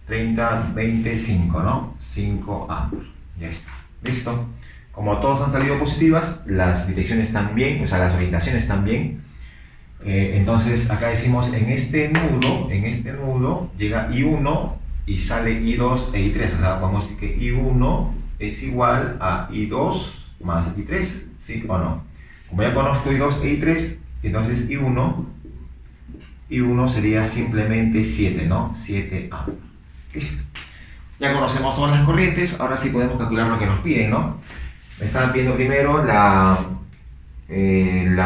S1: 30, 25, ¿no? 5 amperes. Ya está. ¿Listo? Como todos han salido positivas, las direcciones también, o sea, las orientaciones también. Entonces, acá decimos en este nudo llega I1 y sale I2 e I3. O sea, vamos a decir que I1 es igual a I2 más I3, ¿sí o no? Como ya conozco I2 e I3, entonces I1 sería simplemente 7, ¿no? 7 amperes. Listo. Ya conocemos todas las corrientes, ahora sí podemos calcular lo que nos piden, ¿no? Me estaban pidiendo primero la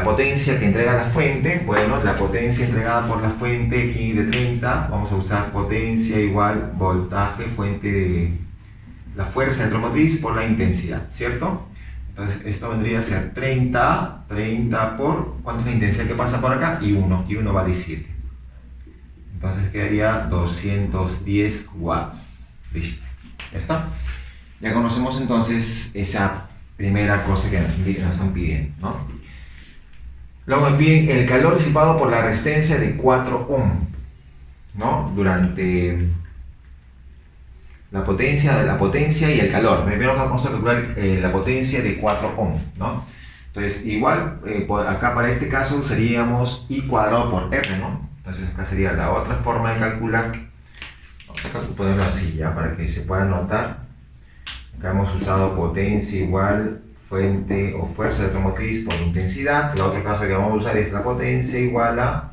S1: potencia que entrega la fuente. Bueno, la potencia entregada por la fuente aquí de 30, vamos a usar potencia igual voltaje, fuente de la fuerza electromotriz por la intensidad, ¿cierto? Entonces esto vendría a ser 30 por, ¿cuánto es la intensidad que pasa por acá? I1 vale 7. Entonces quedaría 210 watts. Listo, ya está. Ya conocemos entonces esa primera cosa que nos están pidiendo, ¿no? Luego me piden el calor disipado por la resistencia de 4 ohm, ¿no? Durante la potencia y el calor. Primero vamos a calcular la potencia de 4 ohm, ¿no? Entonces, igual, acá para este caso usaríamos I cuadrado por R, ¿no? Entonces acá sería la otra forma de calcular. Vamos a ponerlo así, ya, para que se pueda notar. Acá hemos usado potencia igual fuente o fuerza electromotriz por intensidad. El otro caso que vamos a usar es la potencia igual a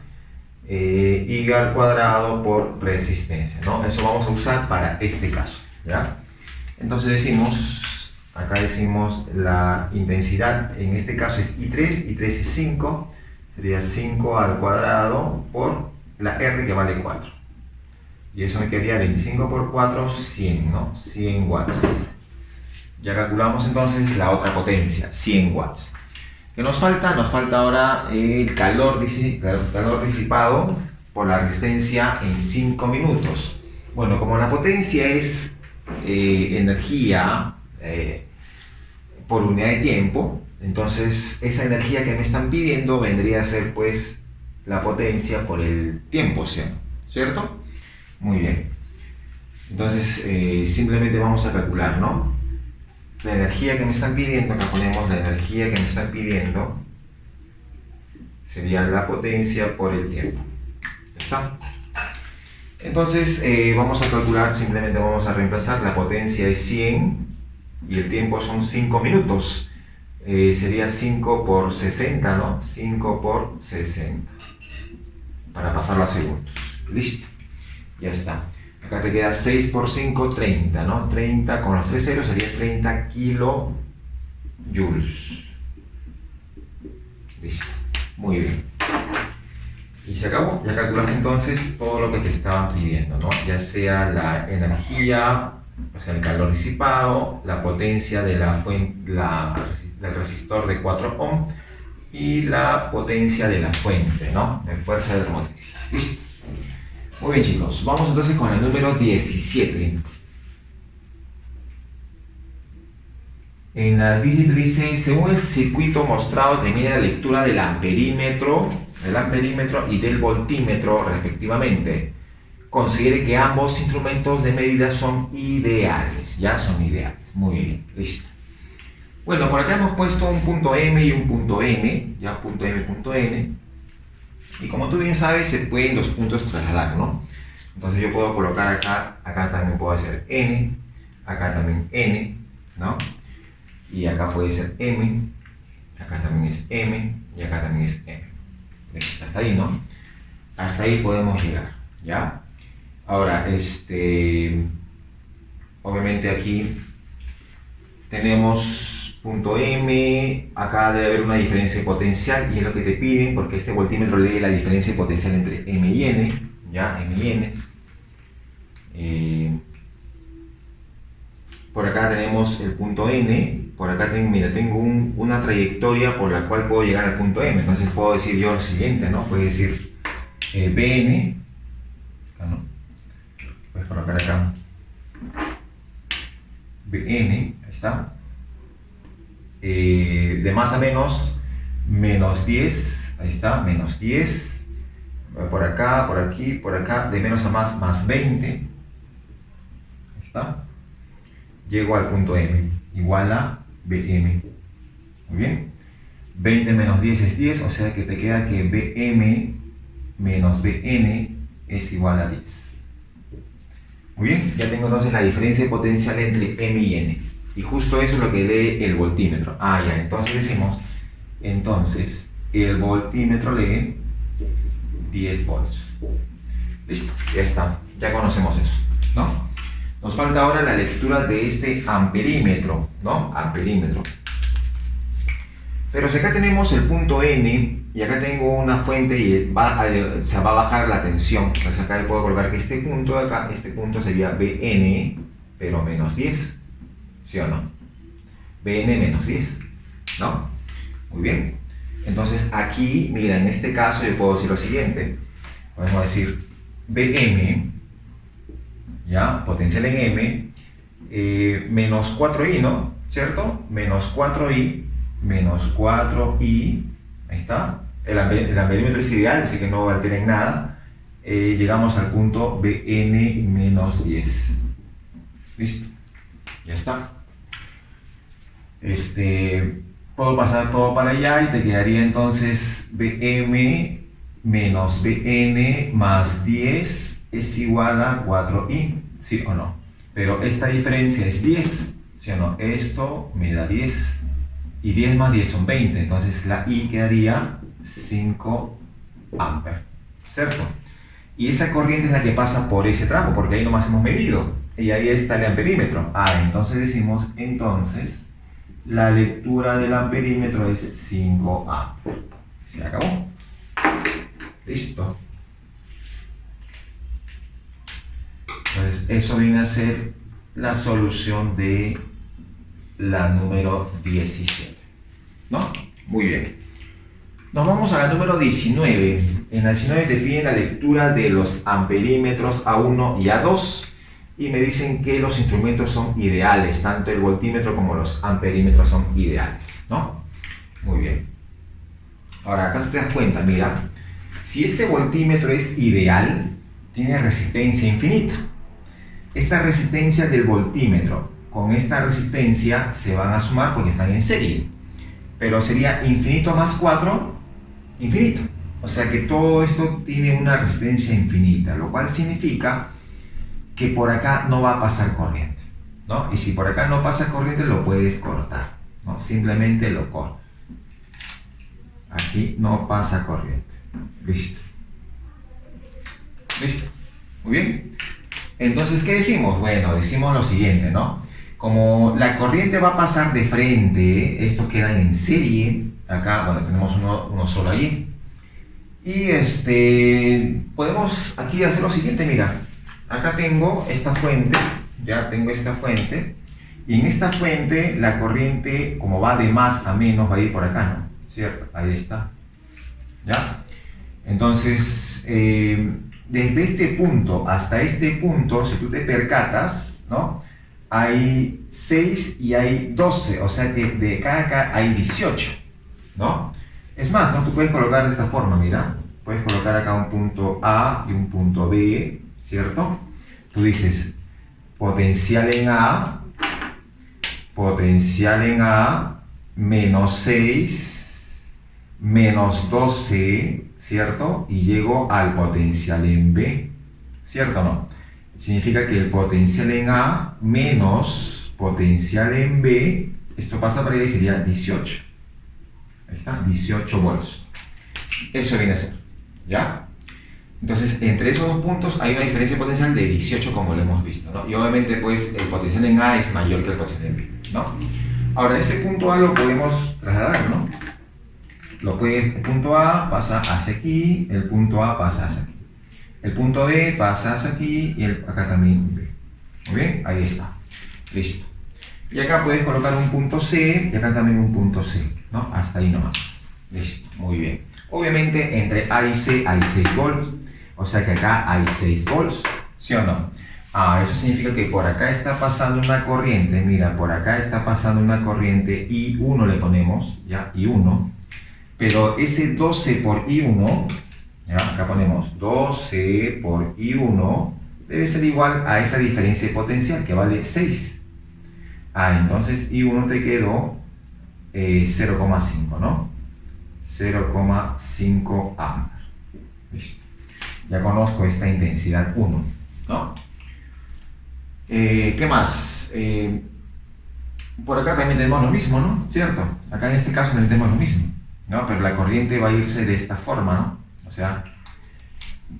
S1: I al cuadrado por resistencia, ¿no? Eso vamos a usar para este caso, ¿ya? Entonces acá decimos la intensidad, en este caso es I3 es 5, sería 5 al cuadrado por la R que vale 4. Y eso me quedaría 25 por 4, 100, ¿no? 100 watts. Ya calculamos entonces la otra potencia, 100 watts. ¿Qué nos falta? Nos falta ahora el calor disipado por la resistencia en 5 minutos. Bueno, como la potencia es energía por unidad de tiempo, entonces esa energía que me están pidiendo vendría a ser pues la potencia por el tiempo, ¿cierto? Muy bien. Entonces simplemente vamos a calcular, ¿no? La energía que me están pidiendo, acá ponemos la energía que me están pidiendo, sería la potencia por el tiempo. ¿Ya está? Entonces vamos a calcular, simplemente vamos a reemplazar, la potencia es 100 y el tiempo son 5 minutos. Sería 5 por 60, ¿no? 5 por 60. Para pasarlo a segundos. Listo. Ya está. Acá te queda 6 por 5, 30, ¿no? 30 con los 3 ceros sería 30 kilojoules. Listo. Muy bien. Y se acabó. Ya calculaste entonces todo lo que te estaban pidiendo, ¿no? Ya sea la energía, o sea, el calor disipado, la potencia de la fuente, del resistor de 4 ohm y la potencia de la fuente, ¿no? De fuerza electromotriz. Listo. Muy bien, chicos, vamos entonces con el número 17. En la dice, según el circuito mostrado, termina la lectura del amperímetro y del voltímetro respectivamente. Considere que ambos instrumentos de medida son ideales. Ya son ideales. Muy bien, listo. Bueno, por acá hemos puesto un punto M y un punto N, ya punto M, punto N. Y como tú bien sabes, se pueden los puntos trasladar, ¿no? Entonces yo puedo colocar acá también puedo hacer N, acá también N, ¿no? Y acá puede ser M, acá también es M, y acá también es M. Hasta ahí, ¿no? Hasta ahí podemos llegar, ¿ya? Ahora, obviamente aquí tenemos punto M, acá debe haber una diferencia de potencial y es lo que te piden porque este voltímetro lee la diferencia de potencial entre M y N, ¿ya? M y N. Por acá tenemos el punto N, por acá tengo una trayectoria por la cual puedo llegar al punto M, entonces puedo decir yo lo siguiente, ¿no? Puedo decir Bn, ¿no? Puedes colocar acá Bn, ahí está, de más a menos 10, ahí está, menos 10, por acá, por aquí, por acá, de menos a más 20, ahí está. Llego al punto M, igual a Bm. Muy bien. 20 menos 10 es 10, o sea que te queda que Bm menos Bn es igual a 10. Muy bien, ya tengo entonces la diferencia de potencial entre M y N. Y justo eso es lo que lee el voltímetro. Ah, ya, entonces decimos, entonces el voltímetro lee 10 volts. Listo, ya está, ya conocemos eso, ¿no? Nos falta ahora la lectura de este amperímetro, ¿no? Amperímetro. Pero si acá tenemos el punto N y acá tengo una fuente y va a bajar la tensión, entonces acá yo puedo colocar que este punto de acá, este punto sería Bn, pero menos 10, ¿sí o no? Bn menos 10, ¿no? Muy bien. Entonces aquí, mira, en este caso yo puedo decir lo siguiente. Podemos decir Bm, ¿ya? Potencial en M, menos 4i, ¿no? ¿Cierto? Menos 4i, ahí está. El amperímetro es ideal, así que no alteren nada. Llegamos al punto Bn menos 10. Listo. Ya está. Puedo pasar todo para allá y te quedaría entonces Bm menos Bn más 10 es igual a 4i, ¿sí o no? Pero esta diferencia es 10, ¿sí o no? Esto me da 10 y 10 más 10 son 20, entonces la i quedaría 5 amperes, ¿cierto? Y esa corriente es la que pasa por ese tramo, porque ahí nomás hemos medido y ahí está el amperímetro. Ah, entonces decimos, la lectura del amperímetro es 5 amperes. Se acabó. Listo. Entonces, eso viene a ser la solución de la número 17, ¿no? Muy bien. Nos vamos a la número 19. En la 19 te piden la lectura de los amperímetros A1 y A2 y me dicen que los instrumentos son ideales, tanto el voltímetro como los amperímetros son ideales, ¿no? Muy bien. Ahora, acá tú te das cuenta, mira, si este voltímetro es ideal, tiene resistencia infinita. Esta resistencia del voltímetro con esta resistencia se van a sumar porque están en serie. Pero sería infinito más 4, infinito. O sea que todo esto tiene una resistencia infinita, lo cual significa que por acá no va a pasar corriente, ¿no? Y si por acá no pasa corriente, lo puedes cortar, ¿no? Simplemente lo cortas. Aquí no pasa corriente. Listo. Listo. Muy bien. Entonces, ¿qué decimos? Bueno, decimos lo siguiente, ¿no? Como la corriente va a pasar de frente, estos quedan en serie. Acá, bueno, tenemos uno solo ahí. Y podemos aquí hacer lo siguiente, mira. Acá tengo esta fuente, ya tengo esta fuente. Y en esta fuente, la corriente, como va de más a menos, va a ir por acá, ¿no? ¿Cierto? Ahí está. ¿Ya? Entonces, desde este punto hasta este punto, si tú te percatas, ¿no? Hay 6 y hay 12, o sea que de acá hay 18, ¿no? Es más, ¿no? Tú puedes colocar de esta forma, mira. Puedes colocar acá un punto A y un punto B, ¿cierto? Tú dices, potencial en A potencial en A, menos 6, menos 12, ¿cierto? Y llego al potencial en B, ¿cierto o no? Significa que el potencial en A menos potencial en B, esto pasa por ahí y sería 18. Ahí está, 18 volts. Eso viene a ser, ¿ya? Entonces, entre esos dos puntos hay una diferencia de potencial de 18, como lo hemos visto, ¿no? Y obviamente, pues, el potencial en A es mayor que el potencial en B, ¿no? Ahora, ese punto A lo podemos trasladar, ¿no? El punto A pasa hacia aquí, el punto A pasa hacia aquí. El punto B pasa hacia aquí y acá también B. Muy bien, ahí está. Listo. Y acá puedes colocar un punto C y acá también un punto C, ¿no? Hasta ahí nomás. Listo, muy bien. Obviamente, entre A y C hay 6 volts. O sea que acá hay 6 volts, ¿sí o no? Eso significa que por acá está pasando una corriente, mira, por acá está pasando una corriente I1 le ponemos, ¿ya? I1, pero ese 12 por I1, ¿ya? Acá ponemos 12 por I1, debe ser igual a esa diferencia de potencial que vale 6. Entonces I1 te quedó 0,5, ¿no? 0,5 amperes. Listo. Ya conozco esta intensidad 1, ¿no? ¿Qué más? Por acá también tenemos lo mismo, ¿no? ¿Cierto? Acá en este caso también tenemos lo mismo, ¿no? Pero la corriente va a irse de esta forma, ¿no? O sea,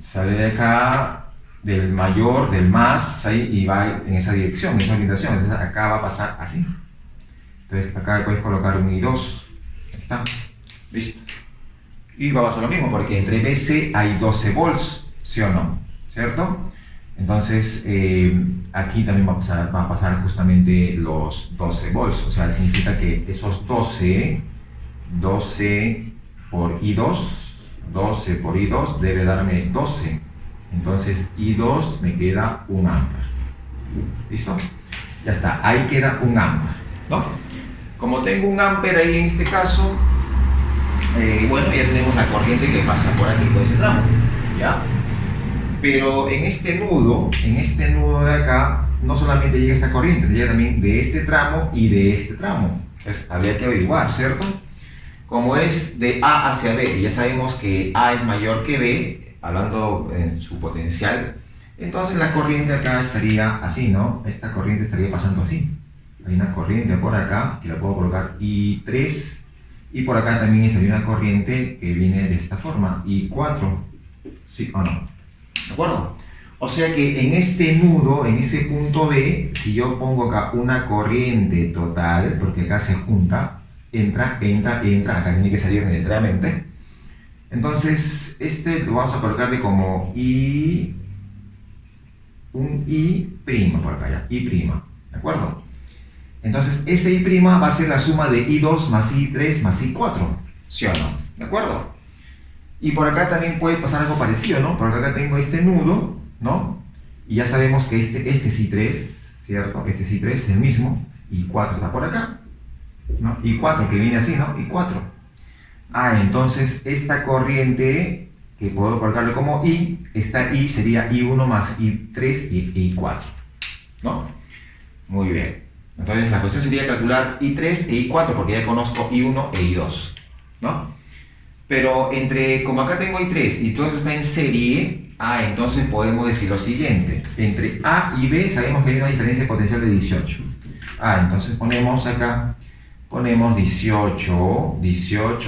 S1: sale de acá, del mayor, del más, ahí, y va en esa dirección, en esa orientación. Entonces acá va a pasar así. Entonces acá puedes colocar un I2. Ahí está. Listo. Y va a pasar lo mismo, porque entre BC hay 12 volts, ¿sí o no? ¿Cierto? Entonces, aquí también va a pasar justamente los 12 volts. O sea, significa que esos 12 por I2 debe darme 12. Entonces, I2 me queda 1 ampere. ¿Listo? Ya está, ahí queda 1 ampere, ¿no? Como tengo 1 ampere ahí en este caso, bueno, ya tenemos la corriente que pasa por aquí, por ese tramo, ¿ya? Pero en este nudo de acá, no solamente llega esta corriente, llega también de este tramo y de este tramo. Entonces, habría que averiguar, ¿cierto? Como es de A hacia B, y ya sabemos que A es mayor que B, hablando en su potencial, entonces la corriente acá estaría así, ¿no? Esta corriente estaría pasando así. Hay una corriente por acá, que la puedo colocar I3, y por acá también estaría una corriente que viene de esta forma, I4, ¿sí o no? ¿De acuerdo? O sea que en este nudo, en ese punto B, si yo pongo acá una corriente total, porque acá se junta, entra, acá tiene que salir necesariamente. Entonces, este lo vamos a colocarle como un I' por acá ya, I', ¿de acuerdo? Entonces, ese I' va a ser la suma de I2 más I3 más I4, ¿sí o no? ¿De acuerdo? Y por acá también puede pasar algo parecido, ¿no? Por acá tengo este nudo, ¿no? Y ya sabemos que este es I3, ¿cierto? Este es I3, es el mismo, I4 está por acá, ¿no? I4 que viene así, ¿no? I4. Entonces esta corriente, que puedo colocarle como I, esta I sería I1 más I3 y I4, ¿no? Muy bien. Entonces la cuestión sería calcular I3 e I4 porque ya conozco I1 e I2, ¿no? Pero como acá tengo I3 y todo eso está en serie, entonces podemos decir lo siguiente. Entre A y B sabemos que hay una diferencia de potencial de 18. Entonces ponemos acá, ponemos 18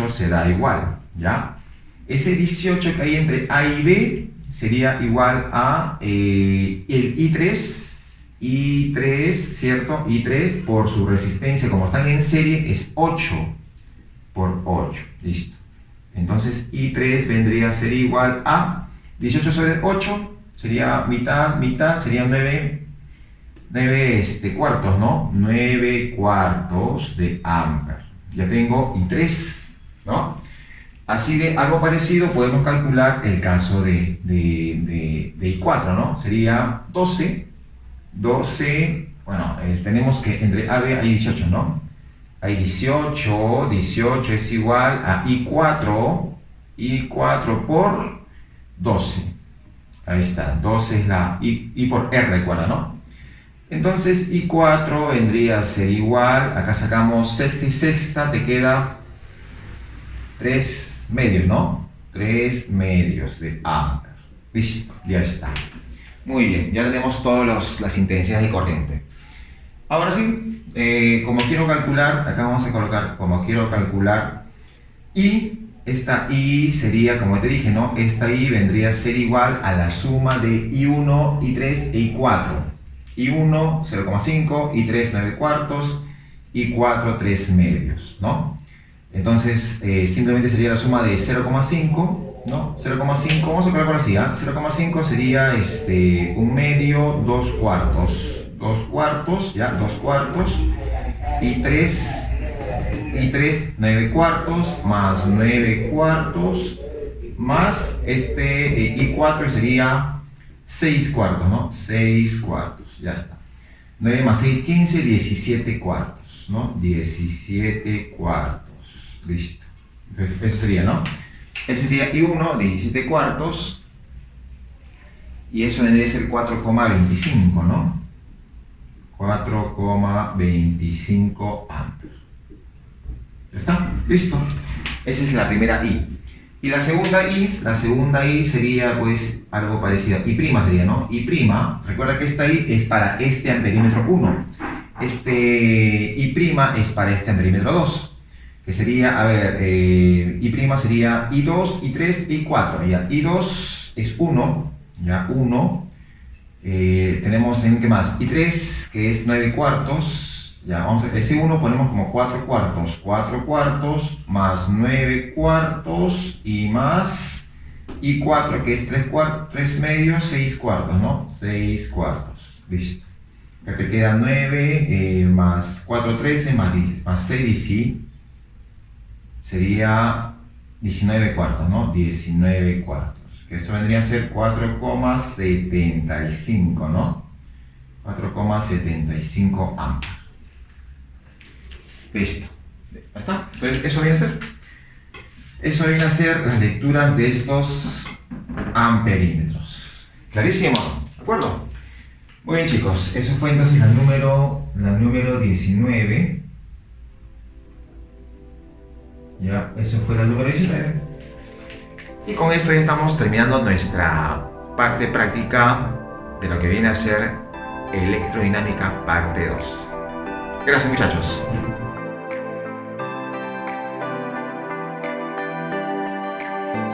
S1: será igual, ¿ya? Ese 18 que hay entre A y B sería igual a el I3, ¿cierto? I3 por su resistencia, como están en serie, es 8 por 8, listo. Entonces I3 vendría a ser igual a 18 sobre 8, sería mitad, sería 9 cuartos, ¿no? 9 cuartos de ampere. Ya tengo I3, ¿no? Así de algo parecido podemos calcular el caso de I4, ¿no? Sería 12, bueno, tenemos que entre A y B hay 18, ¿no? Hay 18 es igual a I4 por 12. Ahí está, 12 es la I por R, recuerda, ¿no? Entonces I4 vendría a ser igual, acá sacamos sexta y sexta, te queda 3 medios, ¿no? 3 medios de Ampere. Listo, ya está. Muy bien, ya tenemos todas las intensidades de corriente. Ahora sí, como quiero calcular, acá vamos a colocar como quiero calcular I, esta I sería, como te dije, ¿no? Esta I vendría a ser igual a la suma de I1, I3 e I4. I1, 0,5, I3, 9 cuartos, I4, 3 medios, ¿no? Entonces, simplemente sería la suma de 0,5, ¿no? 0,5, vamos a calcular así, ¿ah? 0,5 sería 1 medio, 2 cuartos, 2 cuartos, ¿ya? 2 cuartos, y 3, 9 cuartos, más 9 cuartos, más I4 sería 6 cuartos, ¿no? 6 cuartos, ya está. 9 más 6, 15, 17 cuartos, ¿no? 17 cuartos. Listo. Entonces, eso sería, ¿no? Ese sería I1, 17 cuartos. Y eso debe ser 4,25, ¿no? 4,25 amperes. ¿Ya está? Listo. Esa es la primera I. Y la segunda I sería, pues, algo parecido. I' sería, ¿no? I', recuerda que esta I es para este amperímetro 1. I' es para este amperímetro 2. Que sería, a ver, I' sería I2, I3, I4, ya, I2 es 1, ya, 1, tenemos, ¿qué más? I3, que es 9 cuartos, ya, vamos a ver, ese 1 ponemos como 4 cuartos, más 9 cuartos, y más I4, que es 3 medios, 6 cuartos, ¿no? 6 cuartos, listo. Acá te queda 9, más 4, 13, más 6, 10, sería 19 cuartos, ¿no? 19 cuartos. Que esto vendría a ser 4,75, ¿no? 4,75 amperes. Listo. ¿Ya está? Entonces, eso viene a ser las lecturas de estos amperímetros. ¿Clarísimo? ¿De acuerdo? Muy bien, chicos. Eso fue entonces la número 19. Ya, eso fue la número 19. Y con esto ya estamos terminando nuestra parte práctica de lo que viene a ser electrodinámica parte 2. Gracias, muchachos.